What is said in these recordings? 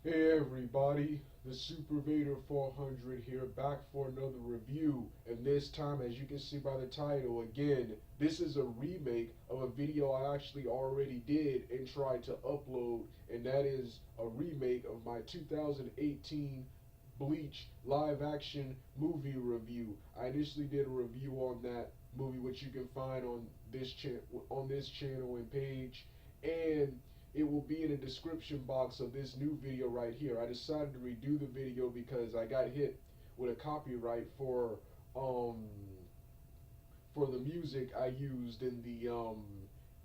Hey everybody, the Super Vader 400 here, back for another review. And this time, as you can see by the title, again, this is a remake of a video I actually already did and tried to upload, and that is a remake of my 2018 Bleach live action movie review. I initially did a review on that movie, which you can find on this channel and page, and it will be in the description box of this new video right here. I decided to redo the video because I got hit with a copyright um for the music I used in the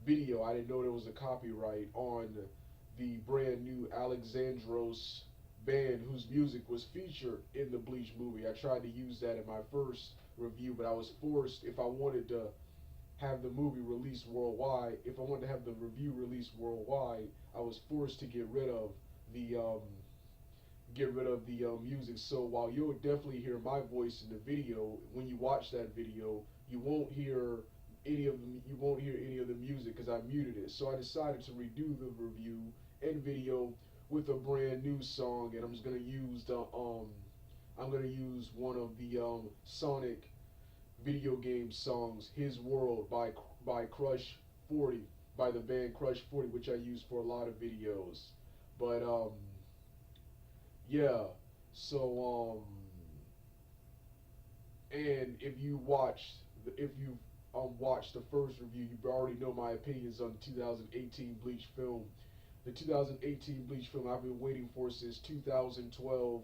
video. I didn't know there was a copyright on the brand new Alexandros band whose music was featured in the Bleach movie. I tried to use that in my first review, but I was forced, if I wanted to have the movie released worldwide, if I wanted to have the review released worldwide, I was forced to the music. So while you'll definitely hear my voice in the video, when you watch that video, you won't hear any of the music because I muted it. So I decided to redo the review and video with a brand new song, and I'm gonna use one of the Sonic video game songs, "His World" by Crush 40, by the band Crush 40, which I use for a lot of videos. But yeah, so and if you watched the first review, you already know my opinions on the 2018 Bleach film. The 2018 Bleach film I've been waiting for since 2012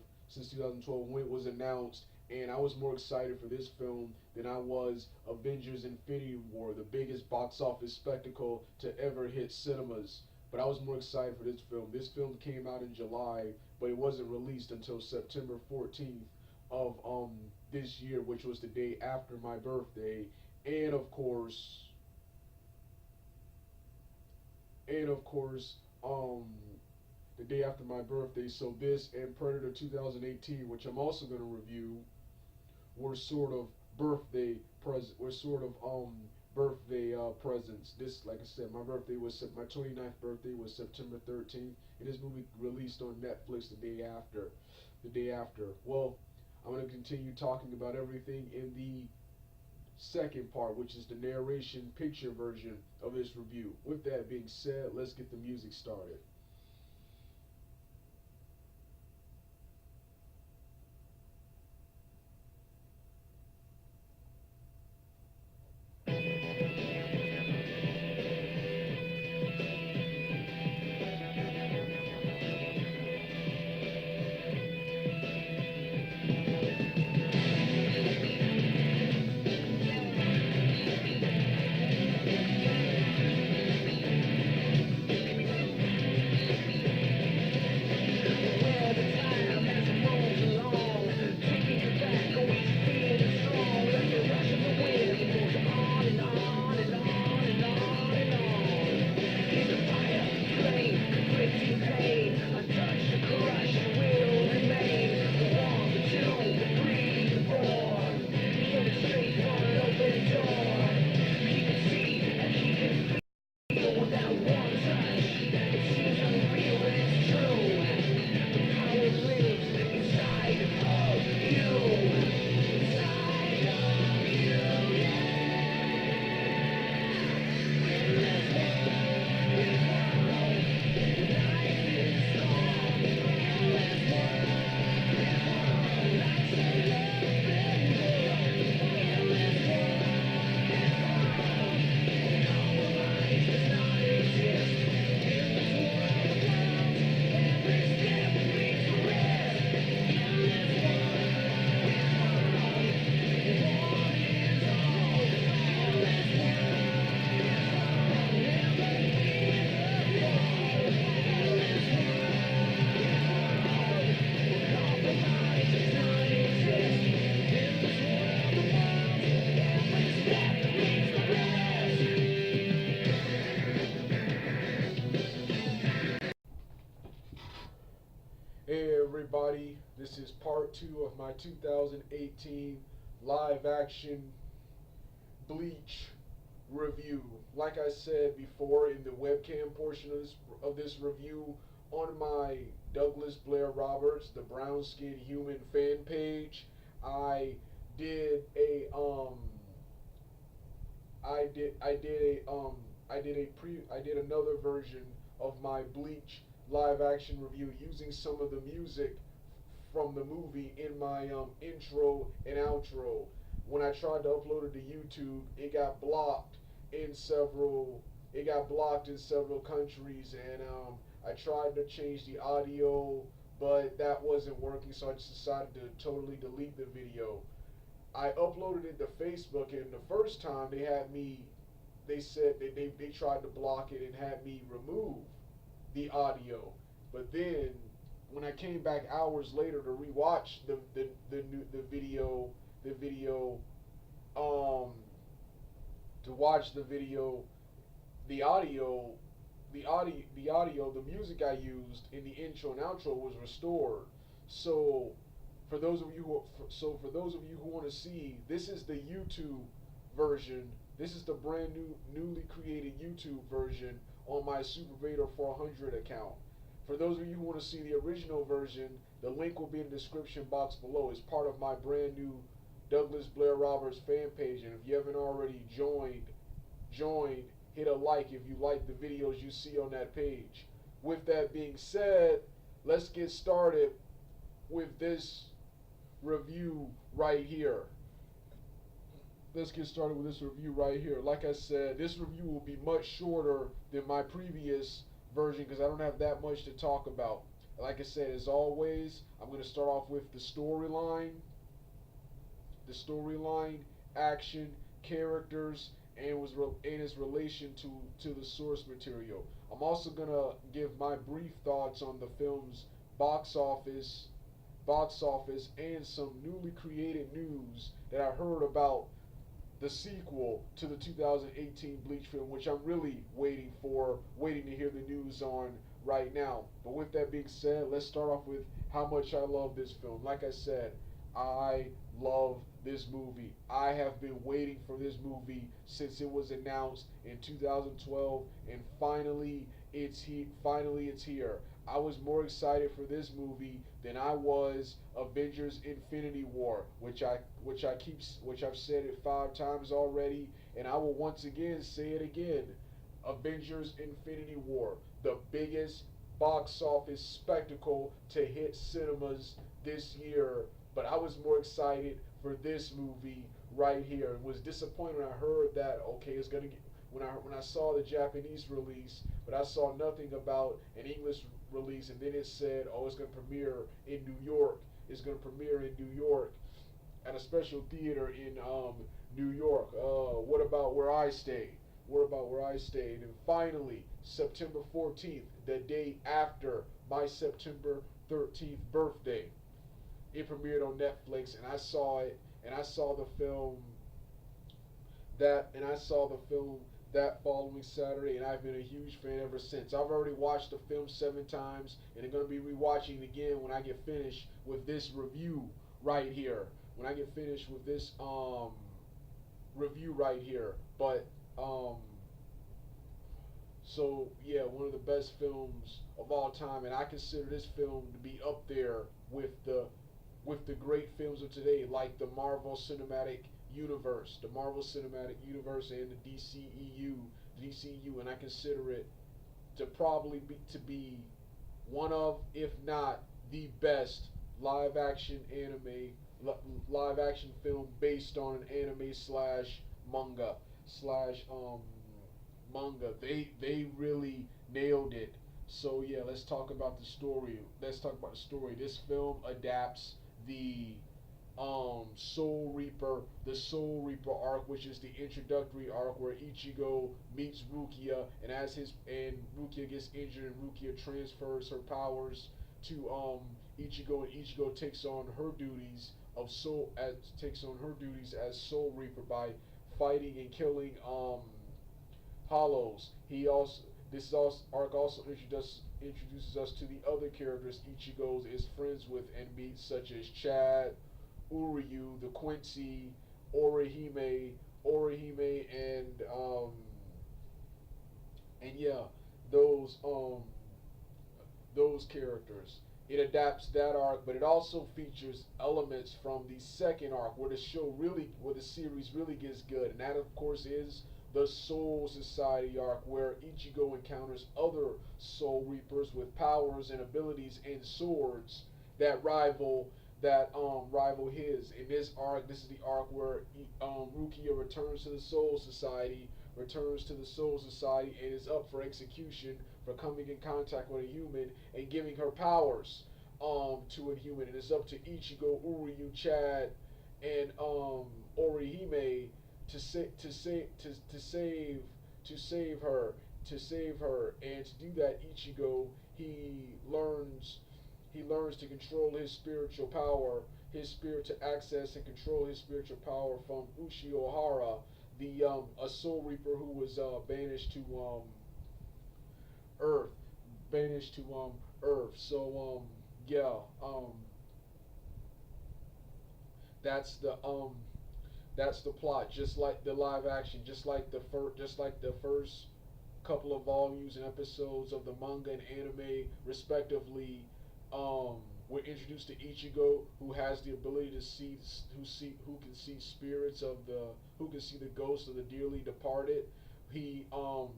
when it was announced, and I was more excited for this film than I was Avengers Infinity War, the biggest box office spectacle to ever hit cinemas. But I was more excited for this film. This film came out in July, but it wasn't released until September 14th of this year, which was the day after my birthday. And of course, and of course, um, the day after my birthday. So this and Predator 2018, which I'm also going to review, were sort of birthday presents. This, like I said, my 29th birthday was September 13th, and this movie released on Netflix the day after. The day after. Well, I'm going to continue talking about everything in the second part, which is the narration picture version of this review. With that being said, let's get the music started. Hey everybody, this is part two of my 2018 live action Bleach review. Like I said before in the webcam portion of this review, on my Douglas Blair Roberts, the brown skinned human fan page, I did a I did I did another version of my Bleach live action review using some of the music from the movie in my intro and outro. When I tried to upload it to YouTube, it got blocked in several countries, and I tried to change the audio, but that wasn't working, so I just decided to totally delete the video. I uploaded it to Facebook, and the first time they said they tried to block it and had me remove the audio. But then when I came back hours later to rewatch the video, um, to watch the video, the audio, the music I used in the intro and outro was restored. So for those of you who want to see, this is the YouTube version. This is the brand new, newly created YouTube version on my Super Vader 400 account. For those of you who want to see the original version, the link will be in the description box below. It's part of my brand new Douglas Blair Roberts fan page, and if you haven't already joined, hit a like if you like the videos you see on that page. With that being said, let's get started with this review right here. Let's get started with this review right here. Like I said, this review will be much shorter than my previous version because I don't have that much to talk about. Like I said, as always, I'm going to start off with the storyline, action, characters, and its relation to the source material. I'm also going to give my brief thoughts on the film's box office, and some newly created news that I heard about the sequel to the 2018 Bleach film, which I'm really waiting to hear the news on right now. But with that being said, let's start off with how much I love this film. Like I said, I love this movie. I have been waiting for this movie since it was announced in 2012, and finally it's here. I was more excited for this movie than I was Avengers Infinity War, which I've said it 5 times already, and I will once again say it again. Avengers Infinity War, the biggest box office spectacle to hit cinemas this year, but I was more excited for this movie right here. Was disappointed when I heard that okay, it's gonna get when I saw the Japanese release, but I saw nothing about an English release, and then it said, oh, it's gonna premiere in New York. It's gonna premiere in New York at a special theater in New York. What about where I stay? What about where I stayed? And finally, September 14th, the day after my September 13th birthday, it premiered on Netflix, and I saw it, and I saw the film that following Saturday, and I've been a huge fan ever since. I've already watched the film 7 times, and I'm going to be rewatching it again when I get finished with this review right here. When I get finished with this review right here. But so yeah, one of the best films of all time, and I consider this film to be up there with the great films of today, like the Marvel Cinematic Universe, and the DCEU, and I consider it to be one of, if not the best live action film based on an anime slash manga. They really nailed it. So yeah, let's talk about the story. This film adapts the the Soul Reaper arc, which is the introductory arc where Ichigo meets Rukia, and Rukia gets injured, and Rukia transfers her powers to Ichigo, and Ichigo takes on her duties as Soul Reaper by fighting and killing Hollows. Arc also introduces us to the other characters Ichigo is friends with and meets, such as Chad, Uryu, the Quincy, Orihime, and yeah, those those characters. It adapts that arc, but it also features elements from the second arc, where the series really gets good, and that of course is the Soul Society arc, where Ichigo encounters other Soul Reapers with powers and abilities and swords that rival his. In this arc, this is the arc where Rukia returns to the Soul Society, and is up for execution for coming in contact with a human and giving her powers to a human. And it's up to Ichigo, Uryu, Chad, and Orihime to save her and to do that he learns to control his spiritual power, his spirit to access and control his spiritual power from Ushio the a Soul Reaper who was Earth, banished to Earth. So yeah, that's the plot. Just like the live action, just like the first couple of volumes and episodes of the manga and anime, respectively, we're introduced to Ichigo, who has the ability to who can see spirits of who can see the ghosts of the dearly departed. He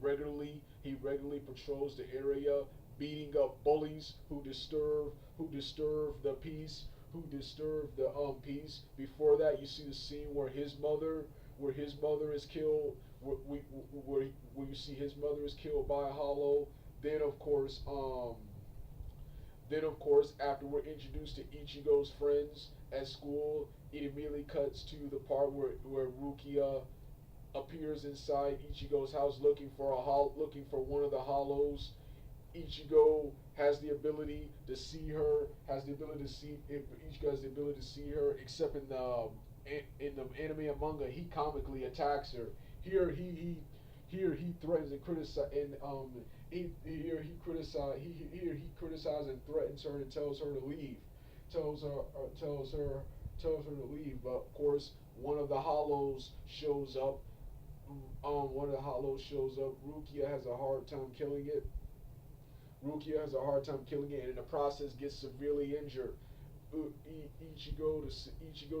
regularly patrols the area, beating up bullies who disturb the peace, peace. Before that, you see the scene where his mother is killed, where you see his mother is killed by a hollow. Then of course, after we're introduced to Ichigo's friends at school, it immediately cuts to the part where Rukia appears inside Ichigo's house looking for one of the hollows. Ichigo has the ability to see her. Ichigo has the ability to see her, except in the anime and manga, he comically attacks her. Here he threatens and criticizes he criticizes and threatens her and tells her to leave. Tells her to leave. But of course, one of the hollows shows up. Rukia has a hard time killing it. And in the process gets severely injured. Ichigo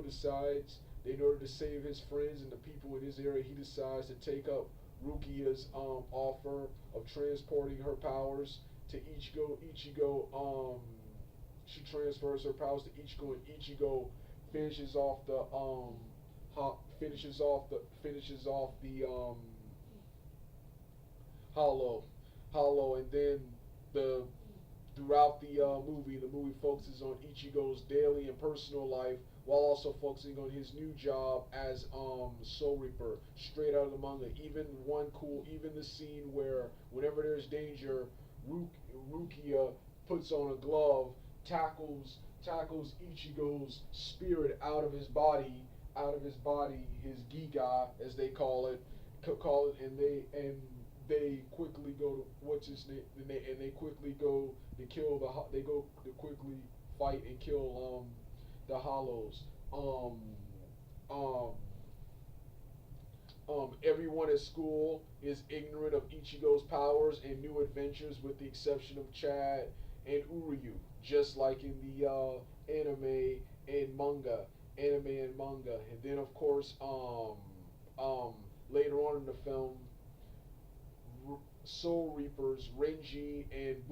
decides that in order to save his friends and the people in his area, he decides to take up Rukia's offer of transporting her powers to Ichigo. She transfers her powers to Ichigo, and Ichigo finishes off the hollow, and then the throughout the movie focuses on Ichigo's daily and personal life, while also focusing on his new job as Soul Reaper. Straight out of the manga. Even the scene where whenever there's danger, Rukia puts on a glove, tackles Ichigo's spirit out of his body, his Giga as they call it, and they quickly go to what's his name, and they quickly go to kill they go to quickly fight and kill the Hollows. Um, um, Everyone at school is ignorant of Ichigo's powers and new adventures, with the exception of Chad and Uryu, just like in the and manga, and then of course, later on in the film, Soul Reapers Renji and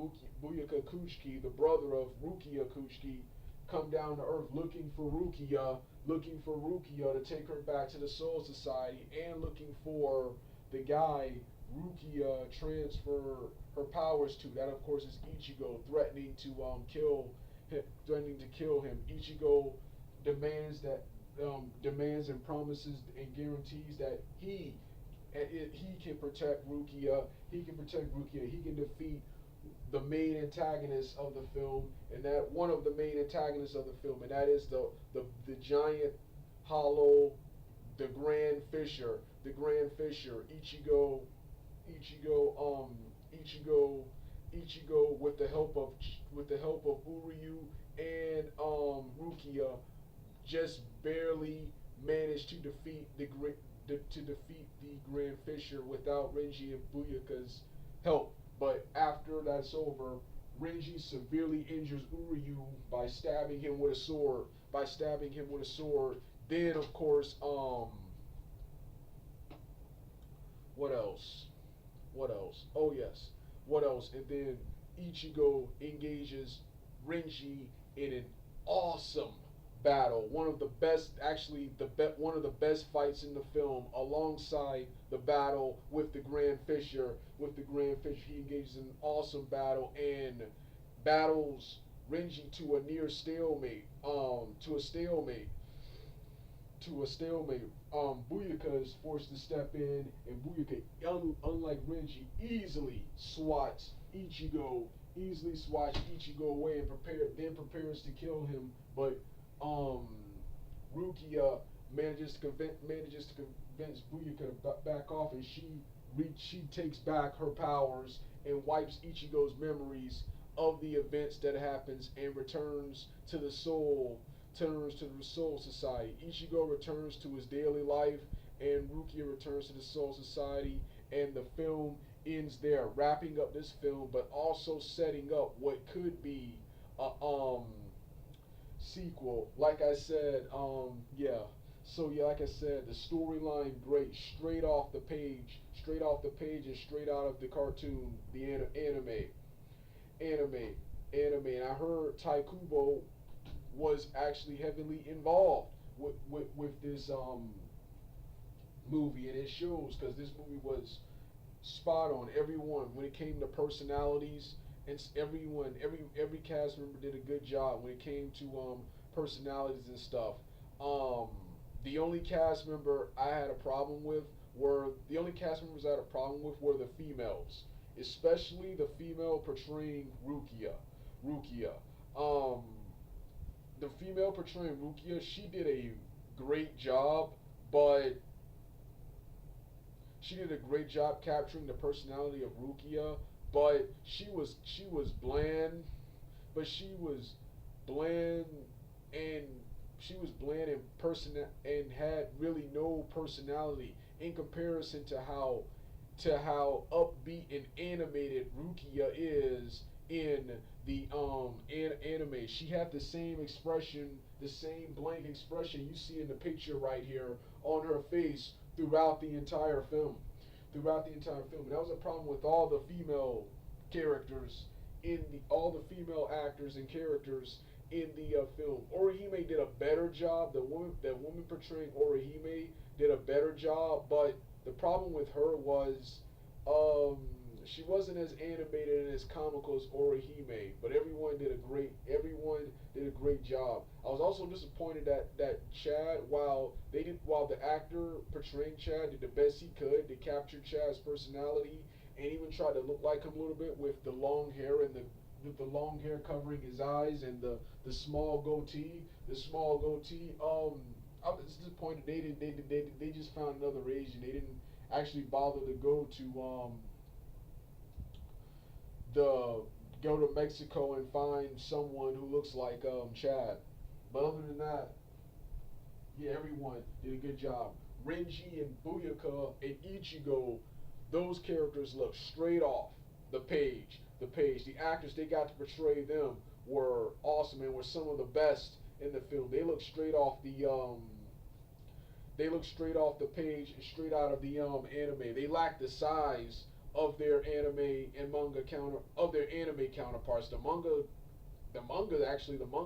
Buyaka Kuchiki, the brother of Rukia Kuchiki, come down to Earth looking for Rukia to take her back to the Soul Society, and looking for the guy Rukia transfer her powers to. That of course is Ichigo, threatening to kill him. Ichigo demands and promises and guarantees that he can protect Rukia. He can defeat the main antagonist of the film, and that one of the main antagonists of the film, and that is the giant hollow, the Grand Fisher, Ichigo, with the help of Uryu and Rukia, just barely managed to defeat the Grand Fisher without Renji and Buyaka's help. But after that's over, Renji severely injures Uryu by stabbing him with a sword. By stabbing him with a sword. Then, of course, what else? What else? Oh yes. What else? And then Ichigo engages Renji in an awesome battle. One of the best, actually, one of the best fights in the film, alongside the battle with the Grand Fisher. With the Grand Fisher, he engages in an awesome battle and battles Renji to a near stalemate. To a stalemate to a stalemate. Buyaka is forced to step in, and Buyaka, unlike Renji, easily swats Ichigo away and then prepares to kill him. But um, Rukia manages to convince Buyaka to back off, and she takes back her powers and wipes Ichigo's memories of the events that happens and returns to the Soul Society. Ichigo returns to his daily life, and Rukia returns to the Soul Society, and the film ends there, wrapping up this film, but also setting up what could be a sequel. Like I said, yeah. So yeah, like I said, the storyline great, straight off the page, and straight out of the cartoon, the anime, And I heard Taikubo was actually heavily involved with this movie, and it shows because this movie was spot on. Everyone, when it came to personalities, and every cast member did a good job when it came to personalities and stuff. Um, the only cast member I had a problem with were the only cast members I had a problem with were the females, especially the female portraying Rukia. Rukia. Um, the female portraying Rukia, she did a great job, but she did a great job capturing the personality of Rukia, but she was bland, but bland and she was bland and and had really no personality in comparison to how upbeat and animated Rukia is in the anime. She had the same expression, the same blank expression you see in the picture right here on her face throughout the entire film. Throughout the entire film. And that was a problem with all the female characters all the female actors and characters in the film. Orihime did a better job. That woman portraying Orihime did a better job, but the problem with her was um, she wasn't as animated and as comical as Orihime. But everyone did a great job. I was also disappointed that Chad, while the actor portraying Chad did the best he could to capture Chad's personality and even tried to look like him a little bit with the long hair and the long hair covering his eyes and the small goatee, I was disappointed they just found another Asian. They didn't actually bother to the go to Mexico and find someone who looks like Chad. But other than that, yeah, everyone did a good job. Renji and Buyaka and Ichigo, those characters look straight off the page. The actors they got to portray them were awesome and were some of the best in the film. They look straight off the page and straight out of the anime. They lack the size of their anime counterparts. The manga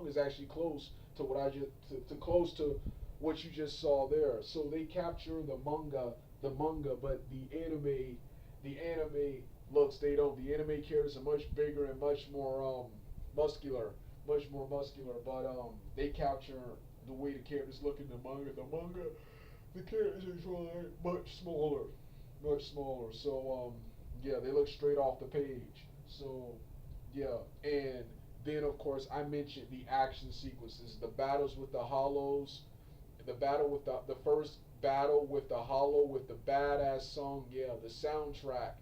is actually close to what I just close to what you just saw there. So they capture the manga, but the anime looks they don't. The anime characters are much bigger and muscular, much more muscular. But they capture the way the characters look in the manga. The characters are much smaller. So yeah, they look straight off the page. So yeah, and then of course I mentioned the action sequences, the battles with the hollows, the battle with the first battle with the hollow with the badass song. Yeah, the soundtrack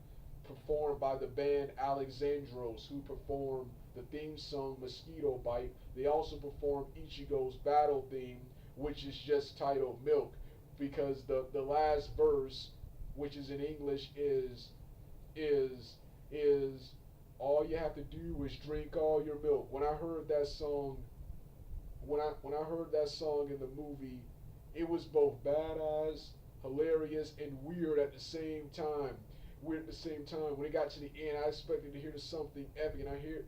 performed by the band Alexandros, who performed the theme song Mosquito Bite. They also performed Ichigo's battle theme, which is just titled Milk, because the last verse, which is in English, is All you have to do is drink all your milk. When I heard that song, when I heard that song in the movie, it was both badass, hilarious, and weird at the same time. Weird at the same time. When it got to the end, I expected to hear something epic, and I hear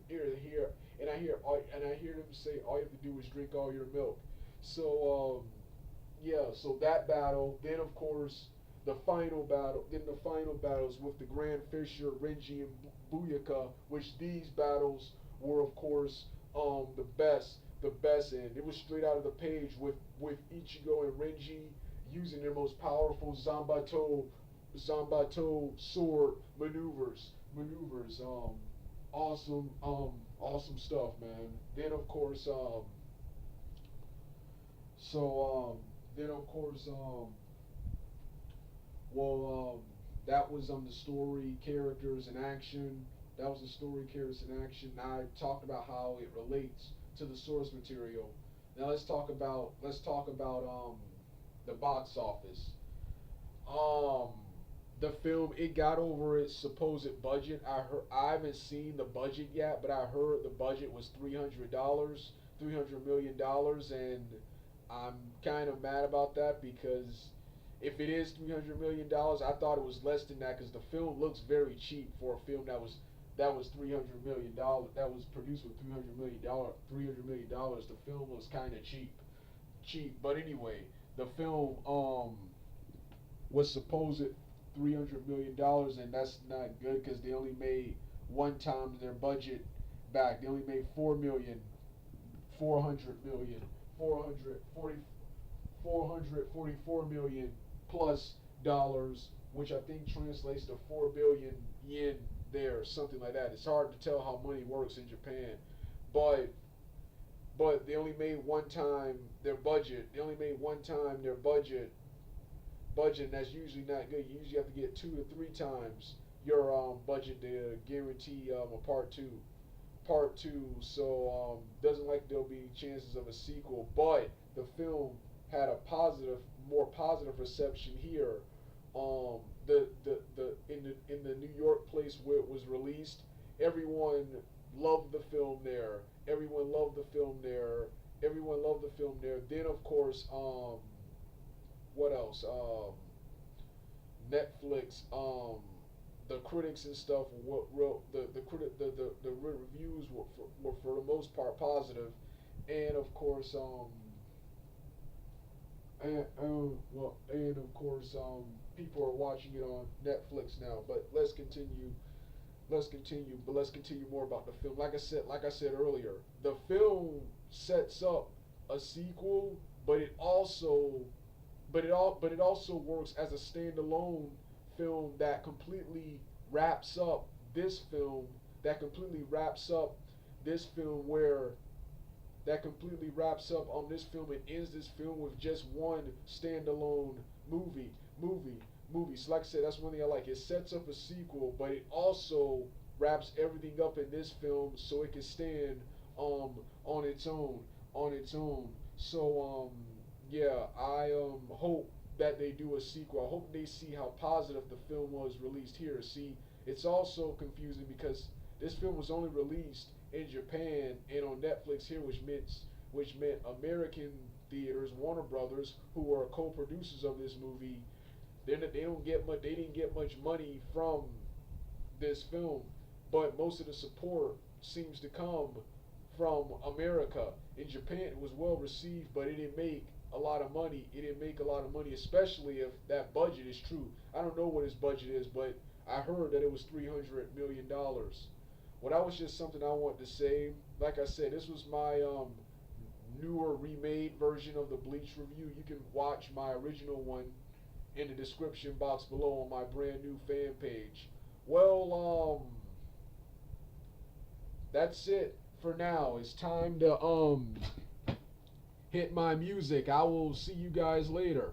them say, "All you have to do is drink all your milk." So yeah, so that battle. Then of course the final battle. Then the final battles with the Grand Fisher, Renji, and Buyaka, which these battles were of course the best, and it was straight out of the page with Ichigo and Renji using their most powerful Zanbato sword maneuvers. Awesome awesome stuff, man. Then of course so then of course well that was the story, characters, and action. That was the story, characters, and action. Now I talked about how it relates to the source material. Now let's talk about the box office. Um, the film, it got over its supposed budget. I haven't seen the budget yet, but I heard the budget was $300, $300 million, and I'm kind of mad about that because if it is $300 million, I thought it was less than that because the film looks very cheap for a film that was $300 million. That was produced with $300 million. $300 million. The film was kind of cheap. But anyway, the film was supposed $300 million, and that's not good because they only made one time their budget back. They only made 4 million, 400 million, 444 million plus dollars, which I think translates to 4 billion yen there, something like that. It's hard to tell how money works in Japan, but they only made one time their budget. They only made one time their budget, and that's usually not good. You usually have to get 2 to 3 times your budget to guarantee a part two. So doesn't like there'll be chances of a sequel, but the film had a more positive reception here. The in the New York place where it was released, everyone loved the film there. Everyone loved the film there. Everyone loved the film there. Then of course, what else? Netflix, the critics and stuff were the reviews were for the most part positive, and of course and of course people are watching it on Netflix now. But let's continue more about the film. Like I said earlier, the film sets up a sequel, but it also works as a standalone film that completely wraps up this film that completely wraps up this film where that completely wraps up on this film and ends this film with just one standalone movie movie movie. So like I said, that's one thing I like. It sets up a sequel, but it also wraps everything up in this film so it can stand on its own So yeah, I hope that they do a sequel. I hope they see how positive the film was released here. See, it's also confusing because this film was only released in Japan and on Netflix here, which meant American theaters, Warner Brothers, who are co-producers of this movie, they don't get much. They didn't get much money from this film, but most of the support seems to come from America. In Japan, it was well received, but it didn't make a lot of money. It didn't make a lot of money, especially if that budget is true. I don't know what his budget is, but I heard that it was $300 million. Well, that was just something I wanted to say. Like I said, this was my newer remade version of the Bleach review. You can watch my original one in the description box below on my brand new fan page. Well, that's it for now. It's time to hit my music. I will see you guys later.